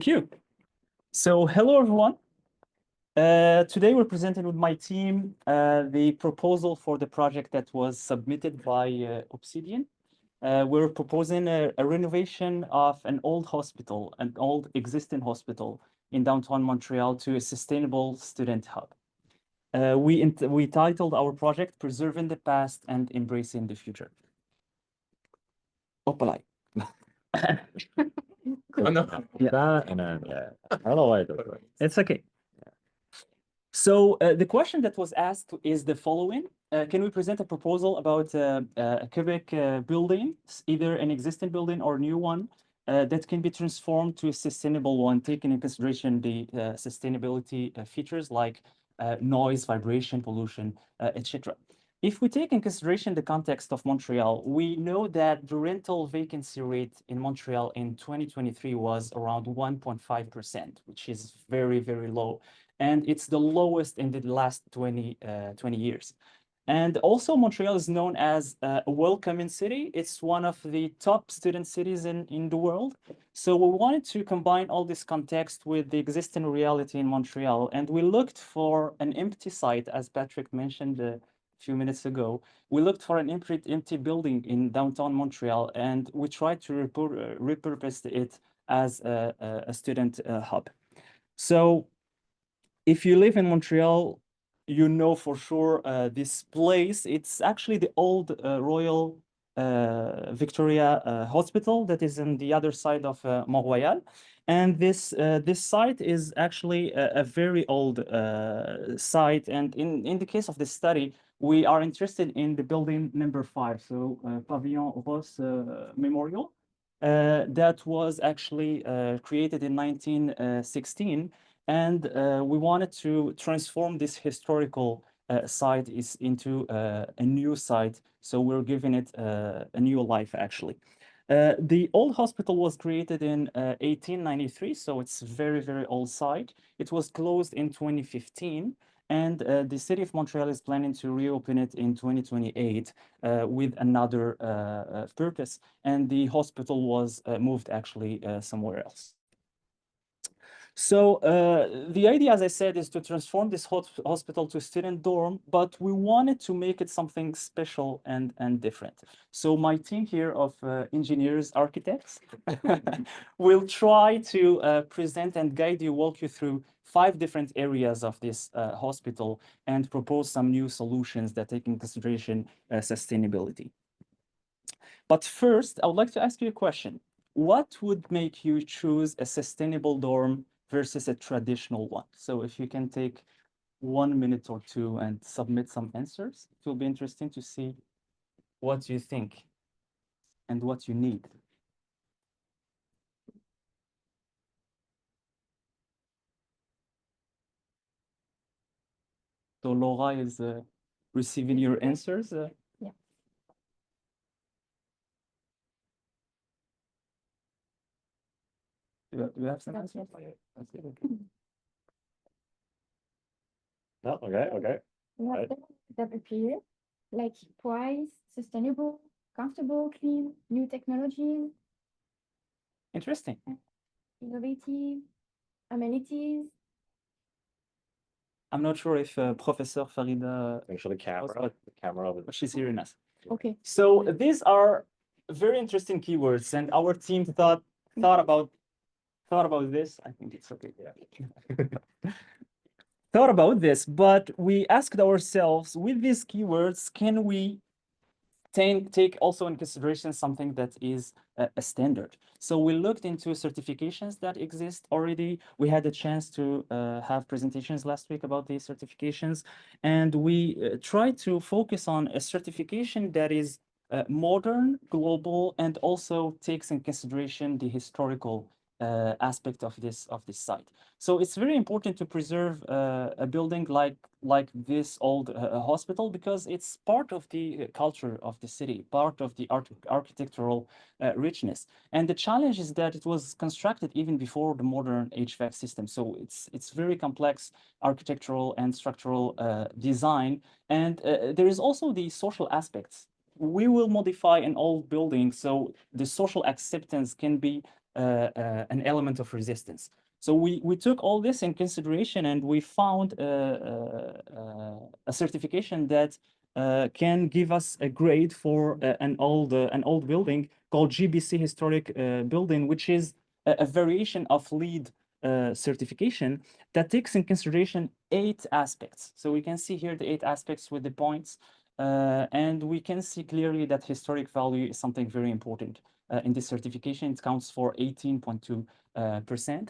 Thank you. So hello, everyone. Today we're presenting with my team the proposal for the project that was submitted by OPSIDIAN. We're proposing a renovation of an old hospital, an old existing hospital in downtown Montreal to a sustainable student hub. We titled our project Preserving the Past and Embracing the Future. Opalai. Oh, no. Yeah. That and then, yeah. I don't know why I do it. It's okay. So the question that was asked is the following. Can we present a proposal about a Quebec building, either an existing building or a new one, that can be transformed to a sustainable one, taking in consideration the sustainability features like noise, vibration, pollution, etc. If we take in consideration the context of Montreal, we know that the rental vacancy rate in Montreal in 2023 was around 1.5%, which is very, very low. And it's the lowest in the last 20 years. And also Montreal is known as a welcoming city. It's one of the top student cities in the world. So we wanted to combine all this context with the existing reality in Montreal. And we looked for an empty site, as Patrick mentioned a few minutes ago. We looked for an empty building in downtown Montreal, and we tried to repurpose it as a student hub. So if you live in Montreal, you know for sure this place. It's actually the old Royal Victoria Hospital that is on the other side of Mont-Royal. And this site is actually a very old site. And in the case of this study, we are interested in the building number 5, so Pavillon Ross Memorial. That was actually created in 1916. And we wanted to transform this historical site into a new site. So we're giving it a new life, actually. The old hospital was created in 1893, so it's a very, very old site. It was closed in 2015, and the city of Montreal is planning to reopen it in 2028 with another purpose. And the hospital was moved actually somewhere else. So the idea, as I said, is to transform this hospital to a student dorm, but we wanted to make it something special and different. So my team here of engineers, architects, will try to present and guide you, walk you through 5 different areas of this hospital and propose some new solutions that take into consideration sustainability. But first, I would like to ask you a question. What would make you choose a sustainable dorm versus a traditional one? So if you can take 1 minute or 2 and submit some answers, it will be interesting to see what you think and what you need. So Laura is receiving your answers. Yeah. Do you have some Not answers? yet. That's good, okay. No, okay. Not that appear, like price, sustainable, comfortable, clean, new technologies, Interesting. innovative, amenities. I'm not sure if Professor Farida, Make sure the camera over but she's hearing us. Okay. So these are very interesting keywords, and our team thought about this. I think it's okay. Yeah. Thought about this, but we asked ourselves, with these keywords, can we take also in consideration something that is a standard? So we looked into certifications that exist already. We had a chance to have presentations last week about these certifications, and we tried to focus on a certification that is modern, global, and also takes in consideration the historical aspect of this site. So it's very important to preserve a building like this old hospital, because it's part of the culture of the city, part of the architectural richness. And the challenge is that it was constructed even before the modern HVAC system. So it's very complex architectural and structural design. And there is also the social aspects. We will modify an old building so the social acceptance can be an element of resistance. So we took all this in consideration, and we found a certification that can give us a grade for an old building called GBC Historic Building, which is a variation of LEED certification that takes in consideration 8 aspects. So we can see here the 8 aspects with the points, and we can see clearly that historic value is something very important. In this certification, it counts for 18.2%.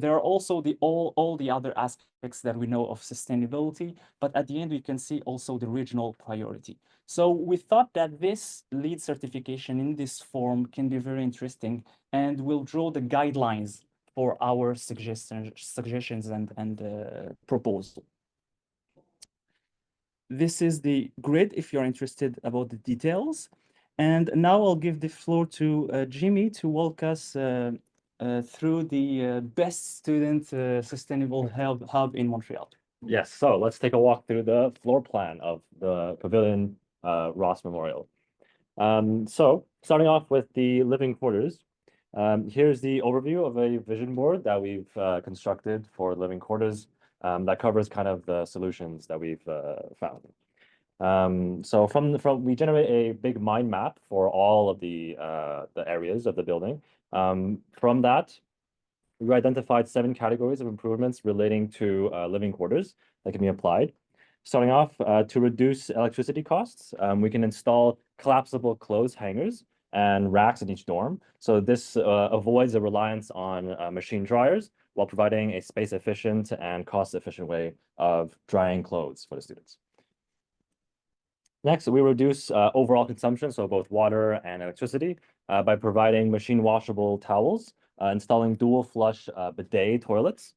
There are also all the other aspects that we know of sustainability, but at the end, we can see also the regional priority. So we thought that this LEED certification in this form can be very interesting and will draw the guidelines for our suggestions and proposal. This is the grid if you're interested about the details. And now I'll give the floor to Jimmy to walk us through the best student sustainable hub in Montreal. Yes, so let's take a walk through the floor plan of the Pavilion Ross Memorial. So starting off with the living quarters, here's the overview of a vision board that we've constructed for living quarters that covers kind of the solutions that we've found. So we generate a big mind map for all of the areas of the building. From that, we identified 7 categories of improvements relating to living quarters that can be applied. Starting off, to reduce electricity costs, we can install collapsible clothes hangers and racks in each dorm. So this avoids a reliance on machine dryers while providing a space-efficient and cost-efficient way of drying clothes for the students. Next, we reduce overall consumption, so both water and electricity, by providing machine washable towels, installing dual flush bidet toilets,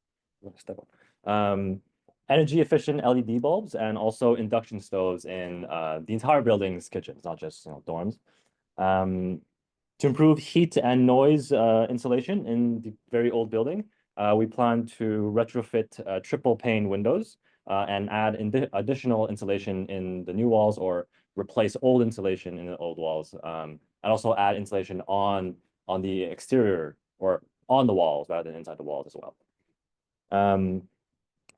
energy efficient LED bulbs, and also induction stoves in the entire building's kitchens, not just dorms. To improve heat and noise insulation in the very old building, we plan to retrofit triple pane windows and add additional insulation in the new walls or replace old insulation in the old walls, and also add insulation on the exterior or on the walls rather than inside the walls as well.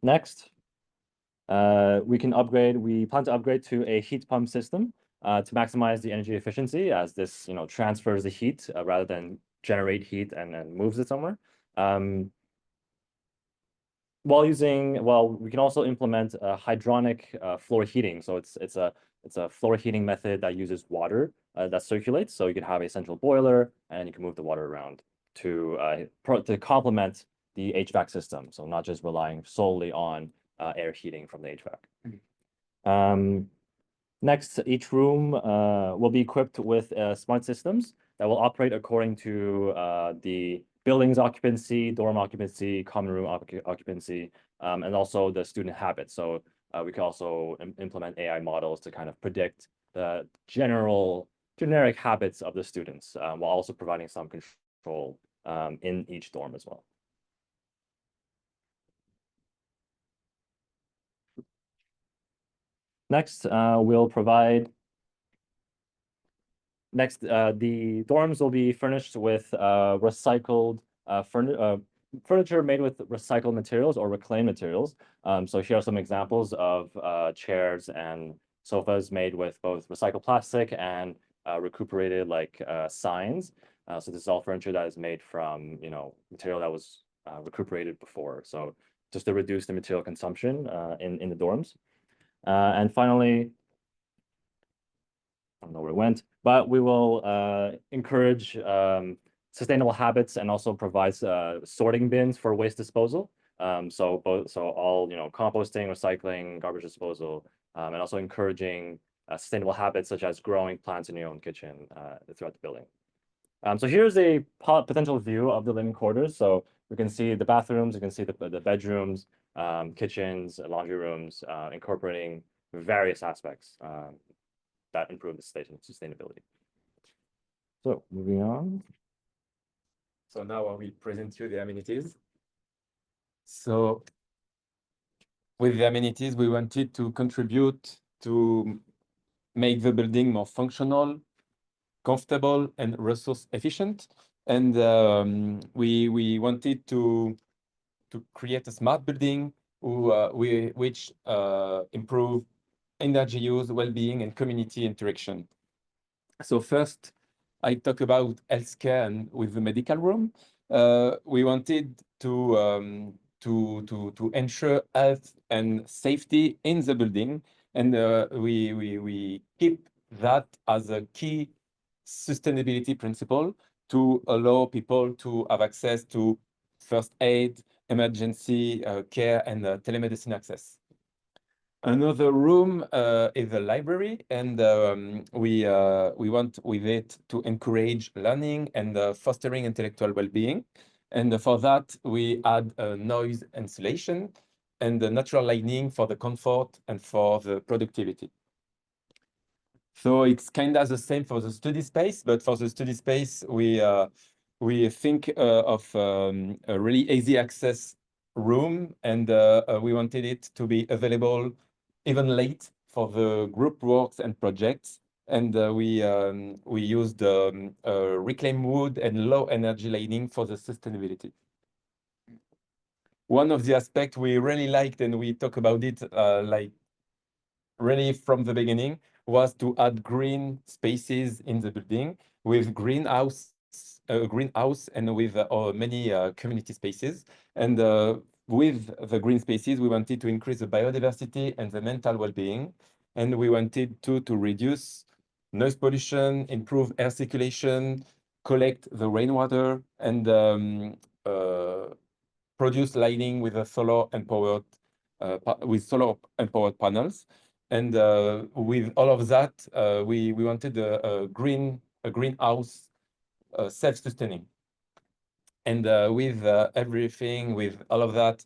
Next, we plan to upgrade to a heat pump system to maximize the energy efficiency, as this transfers the heat rather than generate heat and then moves it somewhere. We can also implement hydronic floor heating. So it's a floor heating method that uses water that circulates. So you can have a central boiler and you can move the water around to complement the HVAC system. So not just relying solely on air heating from the HVAC. Next, each room will be equipped with smart systems that will operate according to the building's occupancy, dorm occupancy, common room occupancy, and also the student habits. So we can also implement AI models to kind of predict the generic habits of the students, while also providing some control in each dorm as well. Next, the dorms will be furnished with recycled furniture made with recycled materials or reclaimed materials. So here are some examples of chairs and sofas made with both recycled plastic and recuperated signs. So this is all furniture that is made from material that was recuperated before. So just to reduce the material consumption in the dorms. And finally, I don't know where it went, but we will encourage sustainable habits and also provides sorting bins for waste disposal. So all composting, recycling, garbage disposal, and also encouraging sustainable habits such as growing plants in your own kitchen throughout the building. So here's a potential view of the living quarters. So we can see the bathrooms, you can see the bedrooms, kitchens, laundry rooms, incorporating various aspects that improve the sustainability. So moving on. So now I will present you the amenities. So with the amenities, we wanted to contribute to make the building more functional, comfortable, and resource efficient. And we wanted to create a smart building which improve energy use, well-being, and community interaction. So first, I talk about healthcare and with the medical room. We wanted to ensure health and safety in the building, and we keep that as a key sustainability principle to allow people to have access to first aid, emergency care, and telemedicine access. Another room is a library, and we want with it to encourage learning and fostering intellectual well-being. And for that, we add noise insulation and the natural lighting for the comfort and for the productivity. So it's kind of the same for the study space, but for the study space, we think of a really easy access room, and we wanted it to be available even late for the group works and projects. And we used reclaimed wood and low energy lighting for the sustainability. One of the aspects we really liked, and we talk about it like really from the beginning, was to add green spaces in the building with greenhouse and with many community spaces. And with the green spaces, we wanted to increase the biodiversity and the mental well-being. And we wanted to reduce noise pollution, improve air circulation, collect the rainwater, and produce lighting with a solar empowered panels. And with all of that, we wanted a greenhouse self-sustaining. And with everything, with all of that,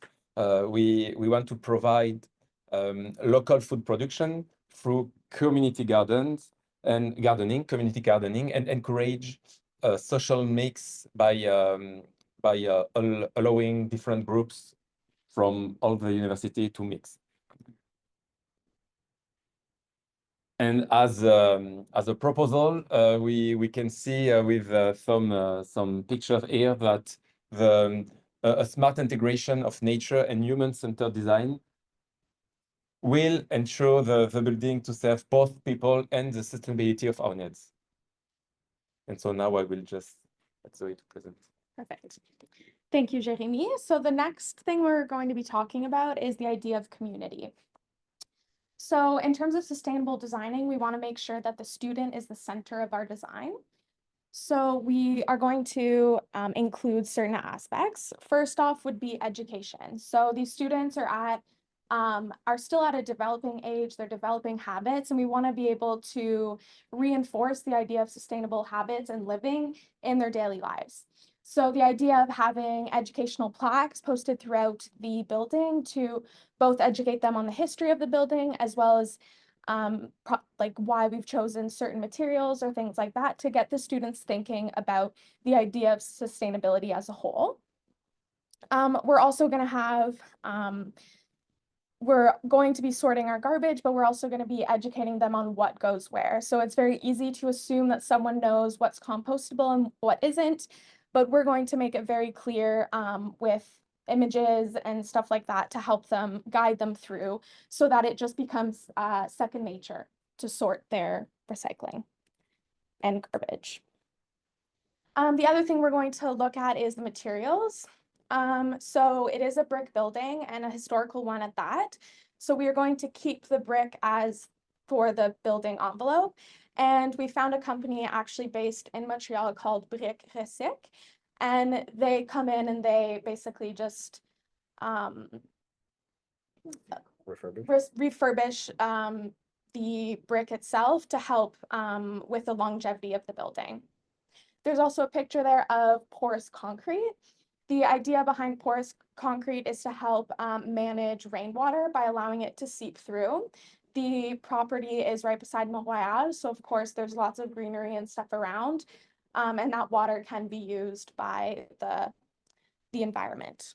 we want to provide local food production through community gardens and community gardening, and encourage a social mix by allowing different groups from all the university to mix. And as a proposal, we can see with some pictures here that a smart integration of nature and human-centered design will ensure the building to serve both people and the sustainability of our needs. And so now I will just let Zoe to present. Perfect. Thank you, Jeremy. So the next thing we're going to be talking about is the idea of community. So in terms of sustainable designing, we want to make sure that the student is the center of our design. So we are going to include certain aspects. First off would be education. So these students are still at a developing age, they're developing habits, and we want to be able to reinforce the idea of sustainable habits and living in their daily lives. So the idea of having educational plaques posted throughout the building to both educate them on the history of the building, as well as like why we've chosen certain materials or things like that, to get the students thinking about the idea of sustainability as a whole. We're also going to have we're going to be sorting our garbage, but we're also going to be educating them on what goes where. So it's very easy to assume that someone knows what's compostable and what isn't, but we're going to make it very clear with images and stuff like that to help them, guide them through, so that it just becomes second nature to sort their recycling and garbage. The other thing we're going to look at is the materials. So it is a brick building, and a historical one at that. So we are going to keep the brick as for the building envelope. And we found a company actually based in Montreal called Brick Recyc. And they come in and they basically just refurbish the brick itself to help with the longevity of the building. There's also a picture there of porous concrete. The idea behind porous concrete is to help manage rainwater by allowing it to seep through. The property is right beside Mont Royal, so of course there's lots of greenery and stuff around, and that water can be used by the environment.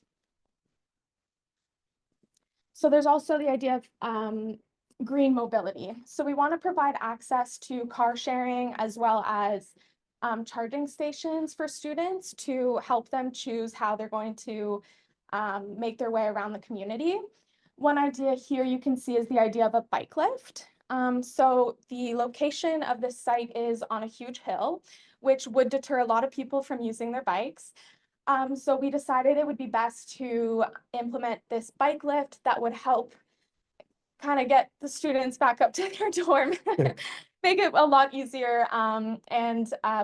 So there's also the idea of green mobility. So we want to provide access to car sharing, as well as charging stations for students to help them choose how they're going to make their way around the community. One idea here you can see is the idea of a bike lift. So the location of this site is on a huge hill, which would deter a lot of people from using their bikes. So we decided it would be best to implement this bike lift that would help kind of get the students back up to their dorm, make it a lot easier, and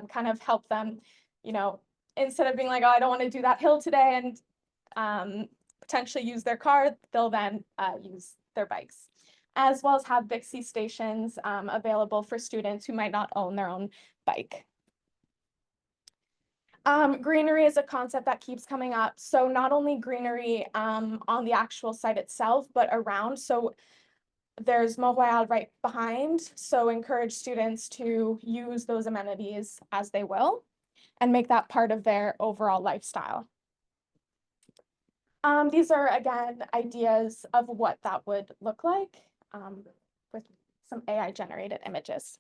kind of help them, you know, instead of being like, oh, I don't want to do that hill today, and potentially use their car, they'll then use their bikes, as well as have Bixi stations available for students who might not own their own bike. Greenery is a concept that keeps coming up. So not only greenery on the actual site itself, but around. So there's Mont Royal right behind. So encourage students to use those amenities as they will and make that part of their overall lifestyle. These are, again, ideas of what that would look like with some AI generated images.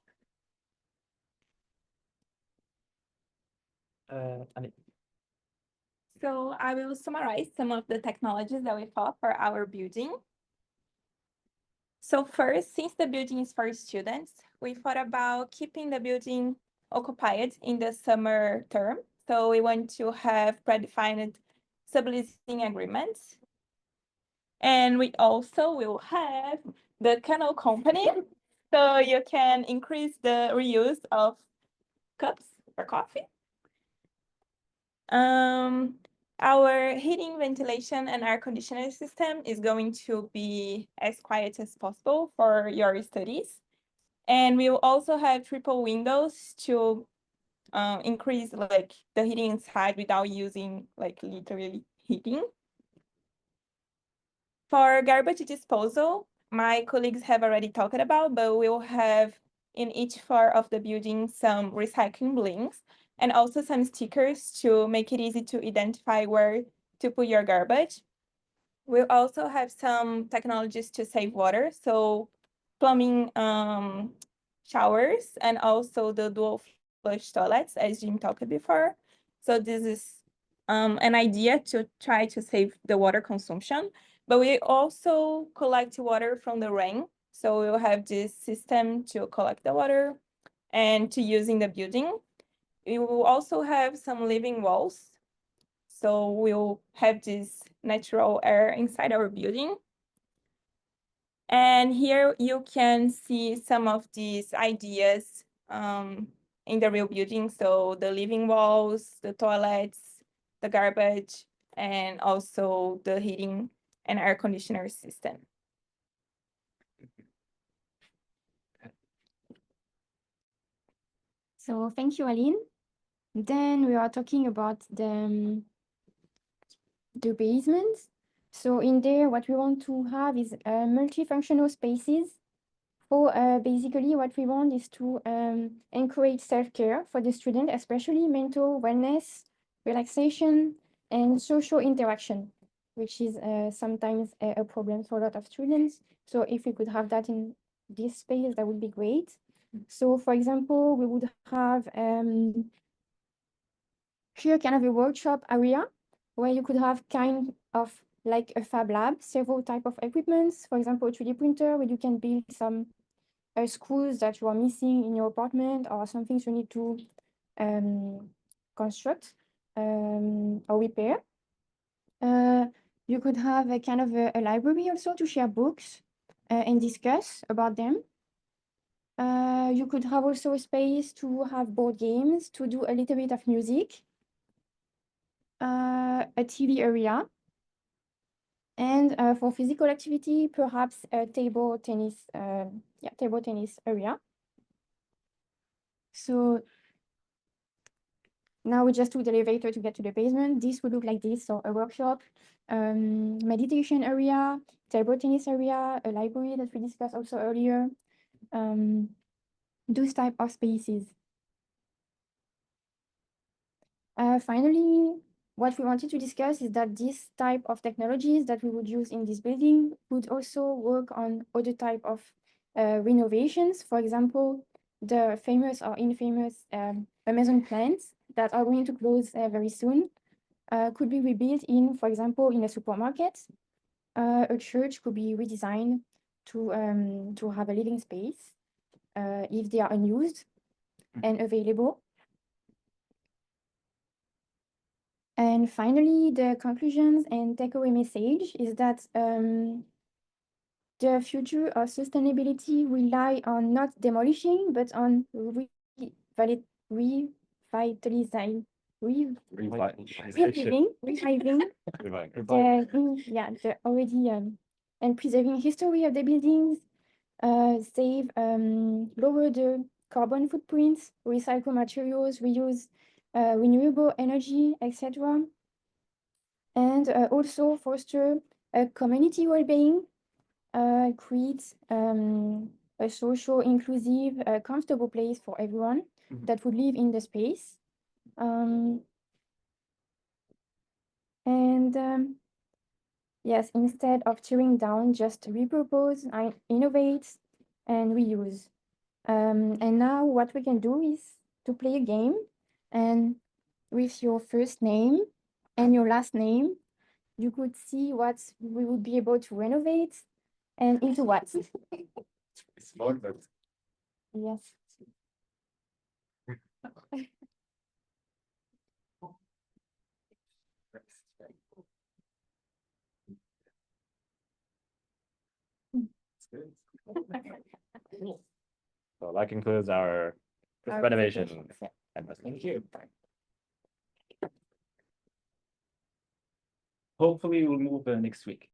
So I will summarize some of the technologies that we thought for our building. So first, since the building is for students, we thought about keeping the building occupied in the summer term. So we want to have predefined subleasing agreements. And we also will have the kennel company. So you can increase the reuse of cups for coffee. Our heating, ventilation, and air conditioner system is going to be as quiet as possible for your studies. And we will also have triple windows to increase like the heating inside without using like literally heating. For garbage disposal, my colleagues have already talked about, but we'll have in each floor of the building some recycling bins and also some stickers to make it easy to identify where to put your garbage. We'll also have some technologies to save water, so plumbing showers and also the dual flush toilets, as Jim talked before. So this is an idea to try to save the water consumption, but we also collect water from the rain. So we'll have this system to collect the water and to use in the building. We will also have some living walls. So we'll have this natural air inside our building. And here you can see some of these ideas in the real building. So the living walls, the toilets, the garbage, and also the heating and air conditioner system. So thank you, Aline. Then we are talking about the basement. So in there, what we want to have is multifunctional spaces. So basically what we want is to encourage self-care for the student, especially mental wellness, relaxation, and social interaction, which is sometimes a problem for a lot of students. So if we could have that in this space, that would be great. So for example, we would have here kind of a workshop area where you could have kind of like a fab lab, several type of equipments, for example, a 3D printer where you can build some screws that you are missing in your apartment or some things you need to construct or repair. You could have a kind of a library also to share books and discuss about them. You could have also a space to have board games, to do a little bit of music, a TV area, and for physical activity, perhaps a table tennis area. So now we just took the elevator to get to the basement. This would look like this, so a workshop, meditation area, table tennis area, a library that we discussed also earlier, those type of spaces. Finally, what we wanted to discuss is that this type of technologies that we would use in this building would also work on other type of renovations. For example, the famous or infamous Amazon plants that are going to close very soon could be rebuilt in, for example, in a supermarket. A church could be redesigned to have a living space if they are unused and available. And finally, the conclusions and takeaway message is that the future of sustainability rely on not demolishing, but on revitalizing, reviving the already and preserving history of the buildings, lower the carbon footprints, recycle materials, reuse renewable energy, etc. And also foster a community well-being, create a social, inclusive, comfortable place for everyone that would live in the space. Yes, instead of tearing down, just repurpose, innovate, and reuse. And now what we can do is to play a game, and with your first name and your last name, you could see what we would be able to renovate and into what. Small, but Yes. So that concludes our Our renovation. presentations, yeah. Thank you. Hopefully we'll move next week.